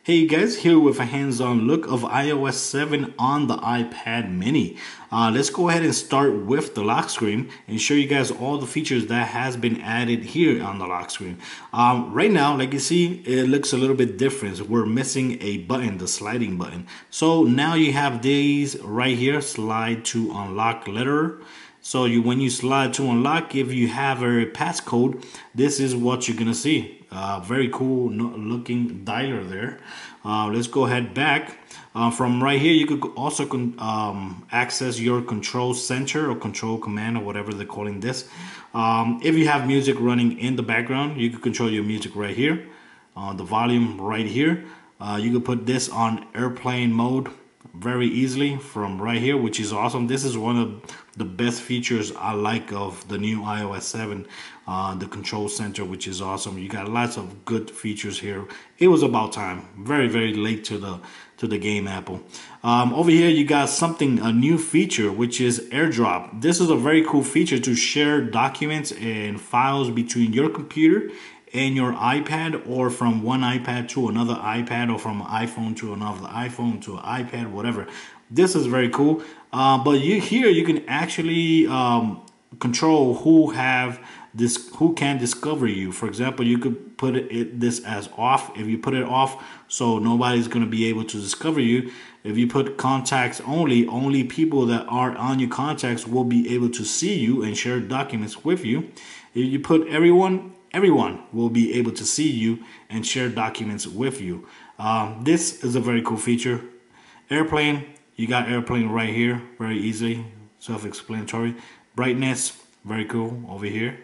Hey guys, here with a hands-on look of iOS 7 on the iPad mini. Let's go ahead and start with the lock screen and show you guys all the features that has been added here on the lock screen. Right now, like you see, it looks a little bit different. We're missing a button, the sliding button. So now you have these right here, slide to unlock letter. So when you slide to unlock, if you have a passcode, this is what you're gonna see. Very cool looking dialer there. Let's go ahead back. From right here, you could also access your control center or control command or whatever they're calling this. If you have music running in the background, you can control your music right here. The volume right here. You can put this on airplane mode very easily from right here, which is awesome. This is one of the best features I like of the new iOS 7, the control center, which is awesome. You got lots of good features here. It was about time. Very late to the game, Apple. Over here you got a new feature, which is Airdrop. This is a very cool feature to share documents and files between your computer and your iPad, or from one iPad to another iPad, or from an iPhone to another iPhone to an iPad, whatever. This is very cool. But you can actually control who can discover you. For example, you could put this as off. If you put it off, so nobody's going to be able to discover you. If you put contacts only people that are on your contacts will be able to see you and share documents with you. If you put everyone will be able to see you and share documents with you. This is a very cool feature. Airplane, you got airplane right here, very easily, self-explanatory. Brightness, very cool over here,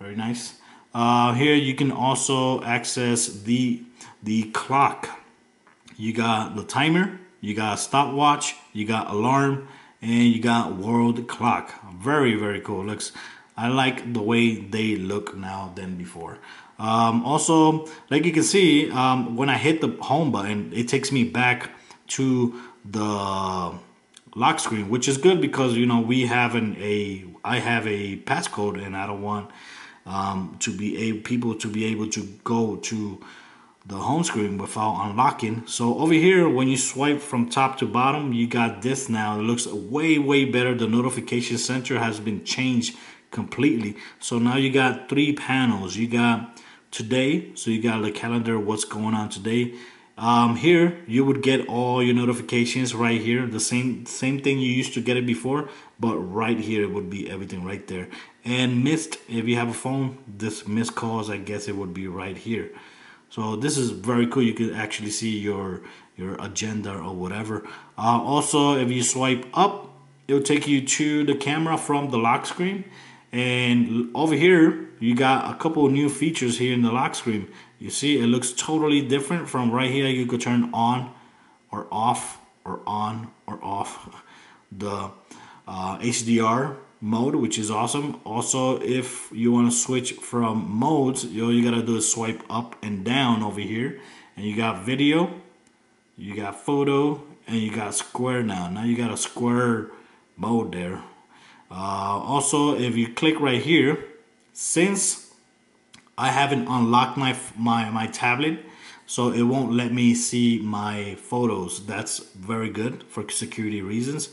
very nice. Here you can also access the clock. You got the timer, you got stopwatch, you got alarm, and you got world clock. Very cool. I like the way they look now than before. Also, like you can see, when I hit the home button, it takes me back to the lock screen, which is good because I have a passcode and I don't want people to be able to go to the home screen without unlocking. So over here, when you swipe from top to bottom, you got this now. It looks way better. The notification center has been changed completely. So now you got 3 panels. You got today, so you got the calendar, what's going on today. Here you would get all your notifications right here, the same thing you used to get it before, but right here it would be everything right there. And missed, if you have a phone, this missed calls, I guess it would be right here. So this is very cool. You can actually see your agenda or whatever. Also, if you swipe up, it will take you to the camera from the lock screen. And over here, you got a couple of new features here in the lock screen. You see, it looks totally different from right here. You could turn on or off, or on or off the HDR mode, which is awesome. Also, if you want to switch from modes, all you gotta do is swipe up and down over here, and you got video, you got photo, and you got square now. Now you got a square mode there. Also, if you click right here, since I haven't unlocked my tablet, so it won't let me see my photos. That's very good for security reasons.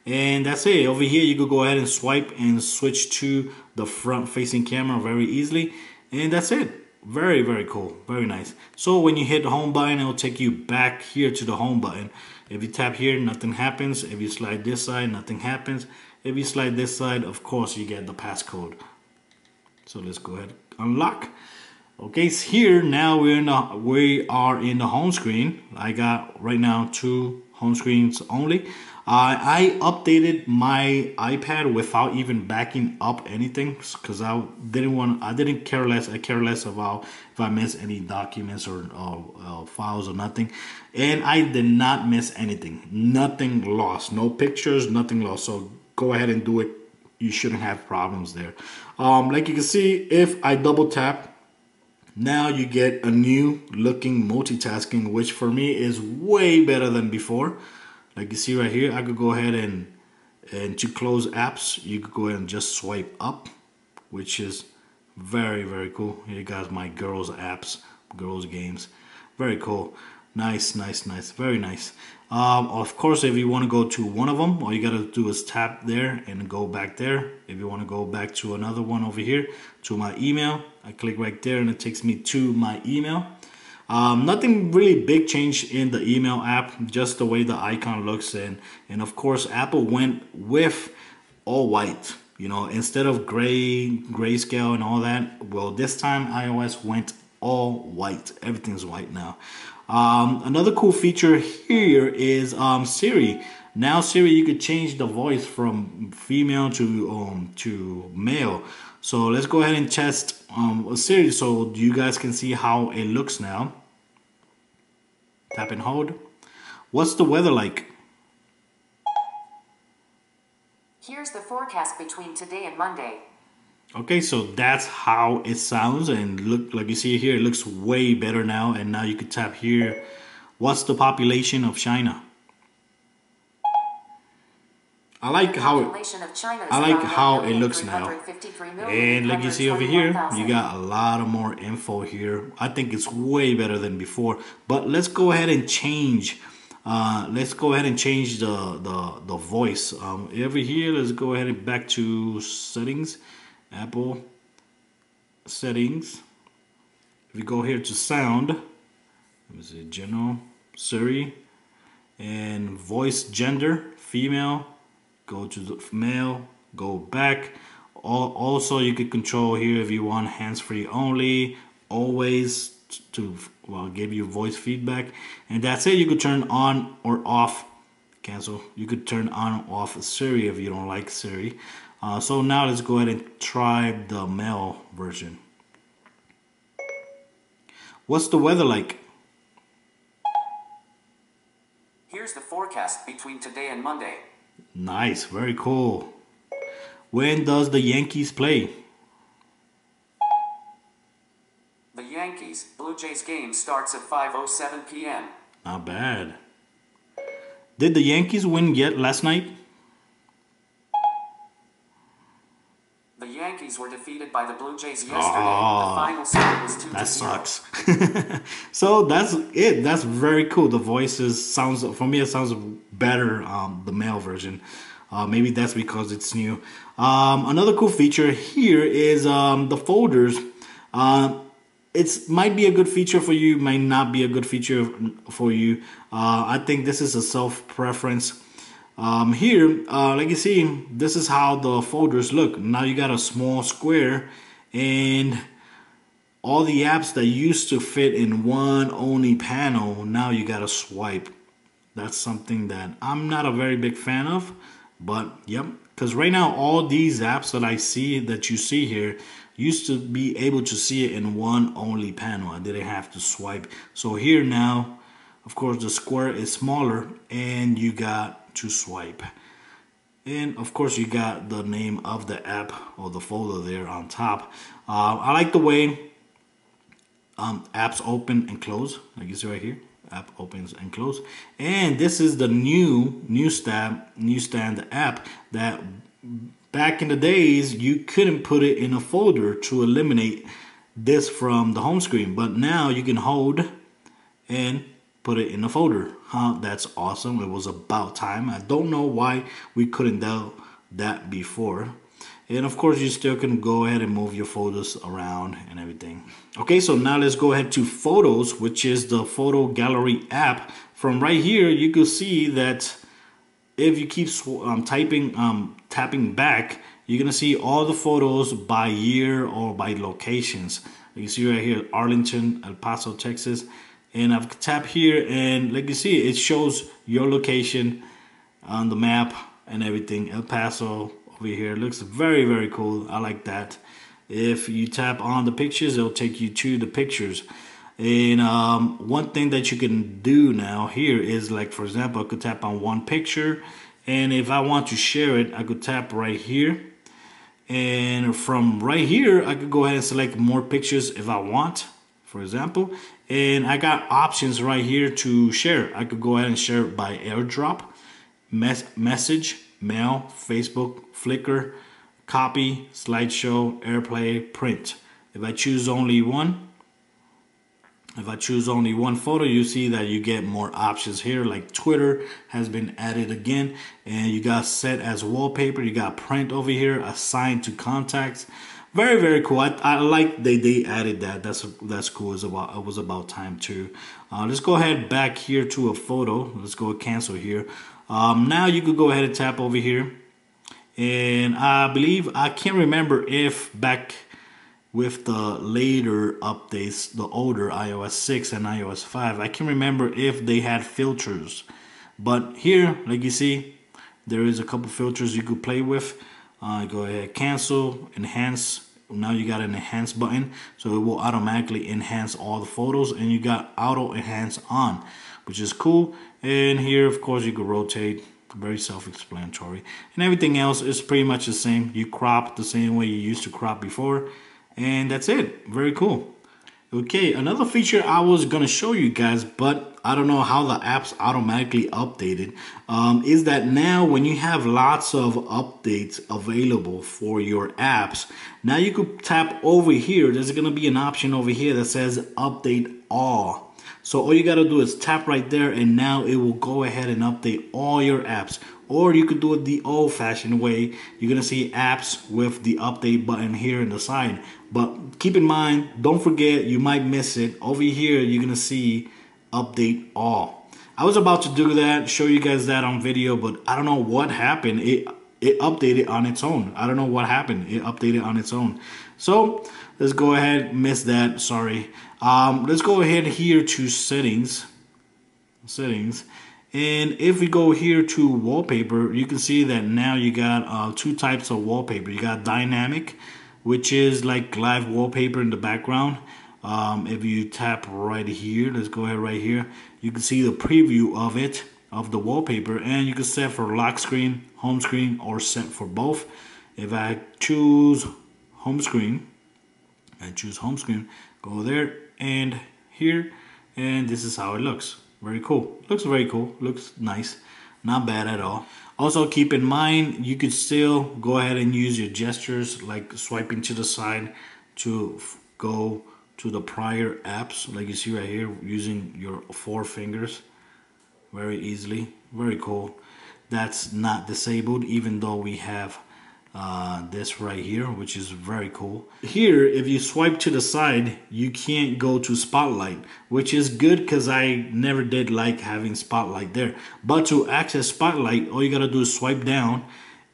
And that's it. Over here, you could go ahead and swipe and switch to the front facing camera very easily. And that's it. Very cool. Very nice. So when you hit the home button, it'll take you back here to the home button. If you tap here, nothing happens. If you slide this side, nothing happens. If you slide this side, of course, you get the passcode. So let's go ahead, unlock. Okay, so here now we are in the home screen. I got right now 2 home screens only. I updated my iPad without even backing up anything because I didn't care less. I care less about if I miss any documents or files or nothing. And I did not miss anything. Nothing lost. No pictures, nothing lost. So go ahead and do it. You shouldn't have problems there. Like you can see, if I double tap, now you get a new looking multitasking, which for me is way better than before. Like you see right here, I could go ahead and to close apps, you could go ahead and just swipe up, which is very cool. Here you guys, my girls apps, girls games. Very cool. Nice, nice, nice. Very nice. Of course, if you want to go to one of them, all you got to do is tap there and go back there. If you want to go back to another one over here, to my email, I click right there and it takes me to my email. Nothing really big change in the email app, just the way the icon looks. And of course, Apple went with all white. You know, instead of grayscale and all that, well, this time iOS went all white. Everything's white now. Another cool feature here is Siri. Now Siri, you could change the voice from female to male. So let's go ahead and test Siri so you guys can see how it looks now. Tap and hold. What's the weather like? Here's the forecast between today and Monday. Okay, so that's how it sounds, and look, like you see here, it looks way better now. And now you can tap here. What's the population of China? I like how it looks now. And like you see over here, you got a lot of more info here. I think it's way better than before. But let's go ahead and change. The voice. Over here, let's go ahead and back to settings. Apple settings. If you go here to sound, let me see, general, Siri, and voice gender, female, go to the male, go back. Also, you can control here if you want hands-free only, always to give you voice feedback, and that's it. You could turn on or off, cancel. You could turn on or off Siri if you don't like Siri. So now let's go ahead and try the male version. What's the weather like? Here's the forecast between today and Monday. Nice, very cool. When does the Yankees play? The Yankees Blue Jays game starts at 5:07 p.m. Not bad. Did the Yankees win yet last night? The Yankees were defeated by the Blue Jays yesterday. The final score was 2-0. That sucks. So that's it. That's very cool. The voices sounds, for me, it sounds better. The male version. Maybe that's because it's new. Another cool feature here is the folders. It might be a good feature for you, might not be a good feature for you. I think this is a self-preference. Here, like you see, this is how the folders look. Now you got a small square, and all the apps that used to fit in one only panel, now you got to swipe. That's something that I'm not a very big fan of, but yep. Because right now, all these apps that you see here, used to be able to see it in one only panel. I didn't have to swipe. So here now, of course, the square is smaller, and you got to swipe. And of course, you got the name of the app or the folder there on top. I like the way apps open and close, like you see right here. App opens and close. And this is the new newsstand app that back in the days you couldn't put it in a folder to eliminate this from the home screen, but now you can hold and put it in a folder. That's awesome. It was about time. I don't know why we couldn't do that before. And of course, you still can go ahead and move your photos around and everything. Okay, so now let's go ahead to Photos, which is the photo gallery app. From right here, you can see that if you keep tapping back, you're gonna see all the photos by year or by locations. You can see right here, Arlington, El Paso, Texas. And I've tapped here, and like you see, it shows your location on the map and everything. El Paso over here looks very, very cool. I like that. If you tap on the pictures, it'll take you to the pictures. And one thing that you can do now here is, like, for example, I could tap on one picture, and if I want to share it, I could tap right here. And from right here, I could go ahead and select more pictures if I want, for example. And I got options right here to share. I could go ahead and share it by Airdrop, message, mail, Facebook, Flickr, copy, slideshow, AirPlay, print. If I choose only one, If I choose only one photo, you see that you get more options here, like Twitter has been added again, and you got set as wallpaper. You got print over here, assigned to contacts. Very, very cool. I like they added that. That's cool. It was about time too. Let's go ahead back here to a photo. Let's go cancel here. Now you could go ahead and tap over here, and I believe I can't remember if back with the later updates, the older iOS 6 and iOS 5, I can remember if they had filters. But here, like you see, there is a couple filters you could play with. Go ahead, cancel, enhance. Now you got an enhance button, so it will automatically enhance all the photos, and you got auto enhance on, which is cool. And here, of course, you can rotate. Very self-explanatory. And everything else is pretty much the same. You crop the same way you used to crop before. And that's it. Very cool. Okay, another feature I was going to show you guys, but I don't know how the app's automatically updated, is that now when you have lots of updates available for your apps, now you could tap over here. There's going to be an option over here that says update all. So all you got to do is tap right there, and now it will go ahead and update all your apps. Or you could do it the old-fashioned way. You're going to see apps with the update button here in the side. But keep in mind, don't forget, you might miss it. Over here, you're going to see update all. I was about to do that, show you guys that on video, but I don't know what happened. It updated on its own. I don't know what happened. It updated on its own. So let's go ahead, miss that, sorry. Let's go ahead here to settings. And if we go here to wallpaper, you can see that now you got two types of wallpaper. You got dynamic, which is like live wallpaper in the background. If you tap right here, let's go ahead right here, you can see the preview of it, of the wallpaper, and you can set for lock screen, home screen, or set for both. If I choose home screen, go there and here, and this is how it looks. Very cool. Looks very cool. Looks nice. Not bad at all. Also keep in mind, you could still go ahead and use your gestures, like swiping to the side to go to the prior apps, like you see right here, using your 4 fingers very easily. Very cool. That's not disabled, even though we have this right here, which is very cool. Here, if you swipe to the side, you can't go to Spotlight, which is good because I never did like having Spotlight there. But to access Spotlight, all you gotta do is swipe down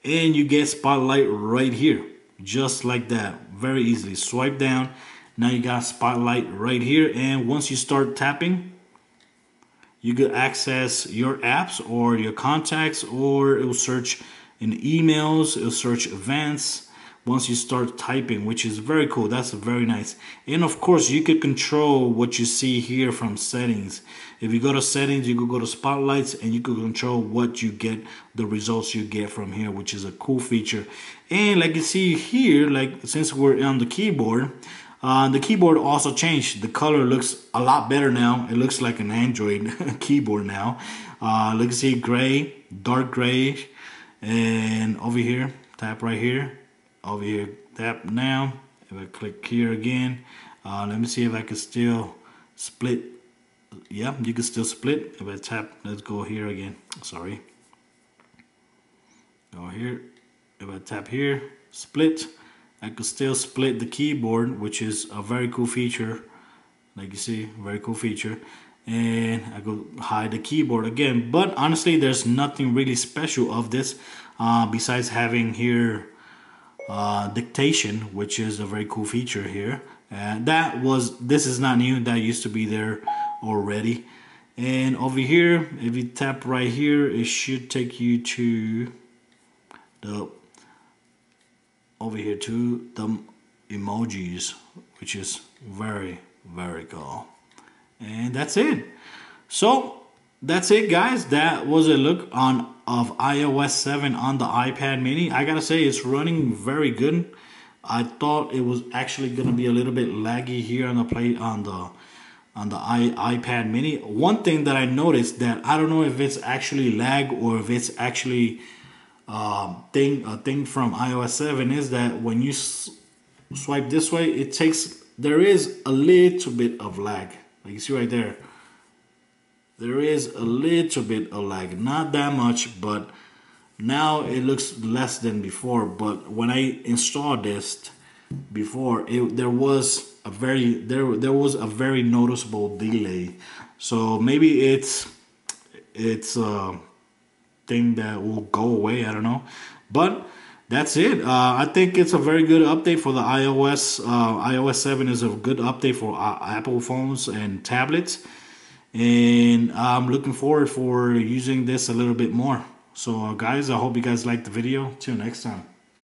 and you get Spotlight right here, just like that. Very easily. Swipe down, now you got Spotlight right here, and once you start tapping, you could access your apps or your contacts, or it will search in emails, it'll search events once you start typing, which is very cool. That's very nice. And of course, you could control what you see here from settings. If you go to settings, you could go to spotlights, and you could control what you get, the results you get from here, which is a cool feature. And like you see here, like since we're on the keyboard also changed. The color looks a lot better now. It looks like an Android keyboard now. Look, see gray, dark gray. And over here, tap right here. Over here, tap now. If I click here again, let me see if I can still split. Yeah, you can still split. If I tap, let's go here again. Sorry. Go here. If I tap here, split. I could still split the keyboard, which is a very cool feature. Like you see, very cool feature. And I go hide the keyboard again. But honestly, there's nothing really special of this besides having here dictation, which is a very cool feature here. And this is not new. That used to be there already. And over here, if you tap right here, it should take you to the emojis, which is very, very cool. And that's it. So that's it, guys. That was a look of iOS 7 on the iPad mini. I gotta say, it's running very good. I thought it was actually gonna be a little bit laggy here on the iPad mini. One thing that I noticed, that I don't know if it's actually lag or if it's actually a thing from iOS 7, is that when you swipe this way, there is a little bit of lag. Like you see right there, there is a little bit of lag, not that much, but now it looks less than before. But when I installed this before, there was a very noticeable delay. So maybe it's a thing that will go away. I don't know, but that's it. I think it's a very good update for the iOS. iOS 7 is a good update for Apple phones and tablets, and I'm looking forward for using this a little bit more. So guys, I hope you guys liked the video. Till next time.